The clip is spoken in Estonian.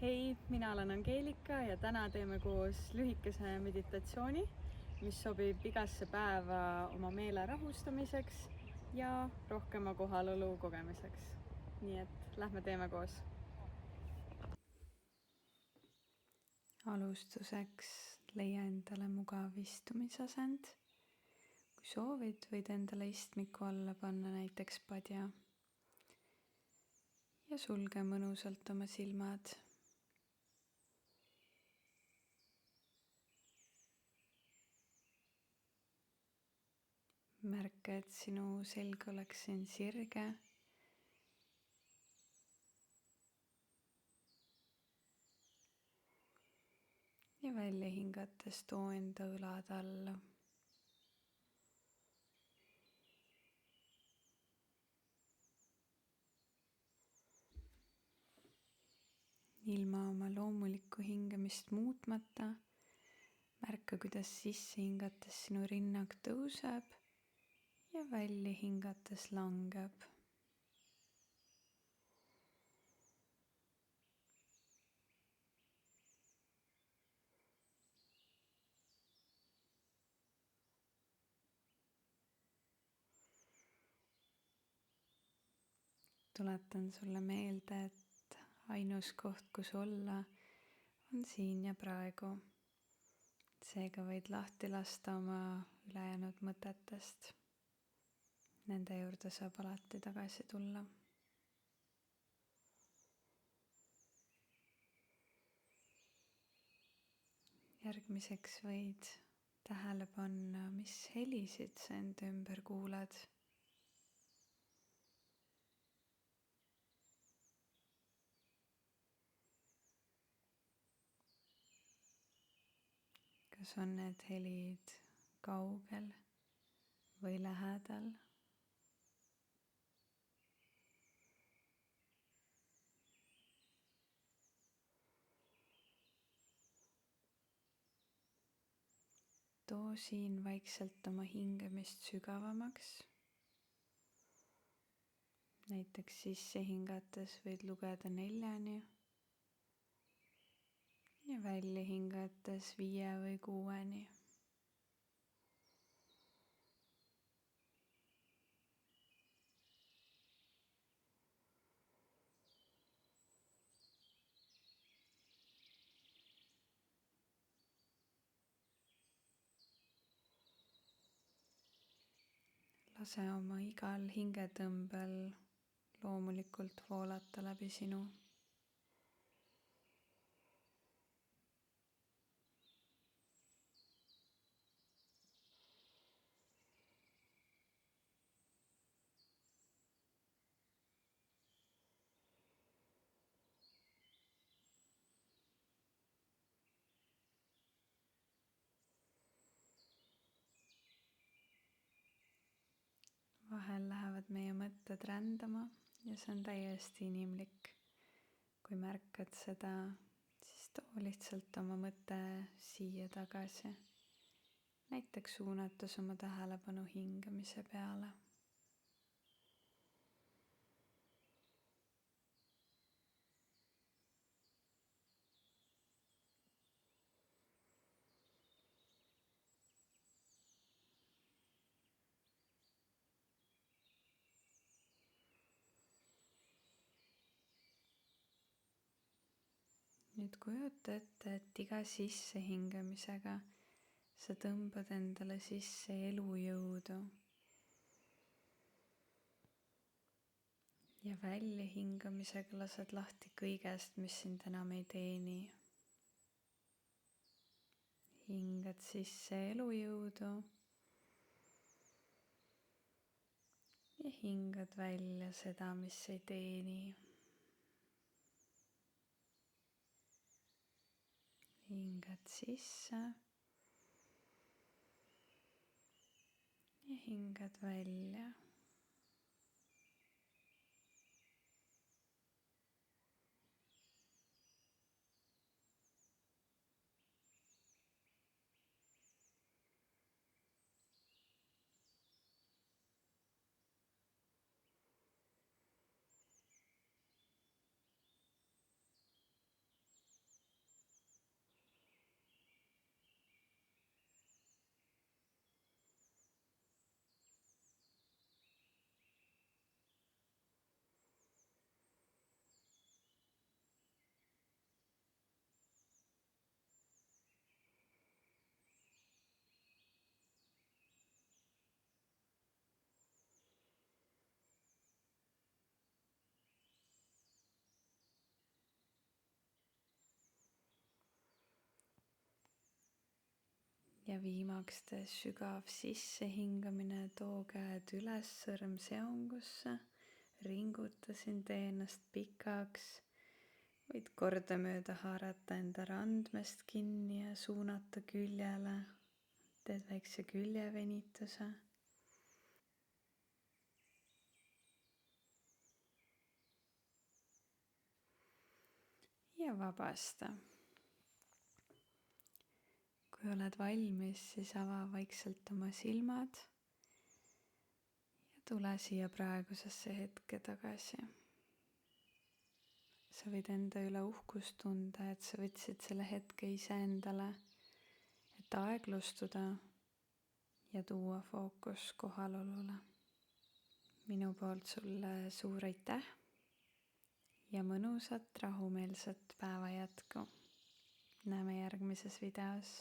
Hei, mina olen Angeelika ja täna teeme koos lühikese meditatsiooni, mis sobib igasse päeva oma meele rahustamiseks ja rohkema kohalolu kogemiseks. Nii et lähme teeme koos. Alustuseks leia endale mugav istumisasend. Kui soovid, võid endale istmiku alla panna näiteks padja. Ja sulge mõnusalt oma silmad. Märka, et sinu selg oleks siin sirge. Ja välja hingates too enda õlad alla. Ilma oma loomulikku hingamist muutmata, märka, kuidas sisse hingates sinu rinnak tõuseb ja välja hingates langeb. Tuletan sulle meelde, et ainus koht, kus olla, on siin ja praegu. Seega võid lahti lasta oma ülejäänud mõtetest. Nende juurde saab alati tagasi tulla. Järgmiseks võid tähele panna, mis helisid sa enda ümber kuuled. Kas on need helid kaugel või lähedal? Too siin vaikselt oma hingamist sügavamaks. Näiteks sisse hingates võid lugeda 4 ja välja hingates 5 või 6. Lase oma igal hingetõmbel loomulikult voolata läbi sinu. Vahel lähevad meie mõtted rändama ja see on täiesti inimlik. Kui märkad seda, siis too lihtsalt oma mõte siia tagasi. Näiteks suunates oma tähelepanu hingamise peale. Nüüd kujuta ette, et iga sissehingamisega sa tõmbad endale sisse elujõudu ja välja hingamisega lased lahti kõigest, mis sind enam ei teeni. Hingad sisse elujõudu ja hingad välja seda, mis ei teeni. Hingad sisse ja hingad välja. ja viimaks tee sügav sissehingamine, too käed üles sõrmseongusse, ringuta siin, tee ennast pikaks. Võid kordamööda haarata enda randmest kinni ja suunata küljele. Teed väikse küljevenituse. Ja vabasta. Kui oled valmis, siis ava vaikselt oma silmad ja tule siia praegusesse hetke tagasi. Sa võid enda üle uhkust tunda, et sa võtsid selle hetke iseendale, et aeglustuda ja tuua fookus kohalolule. Minu poolt sulle suur aitäh ja mõnusat rahumeelset päeva jätku. Näeme järgmises videos.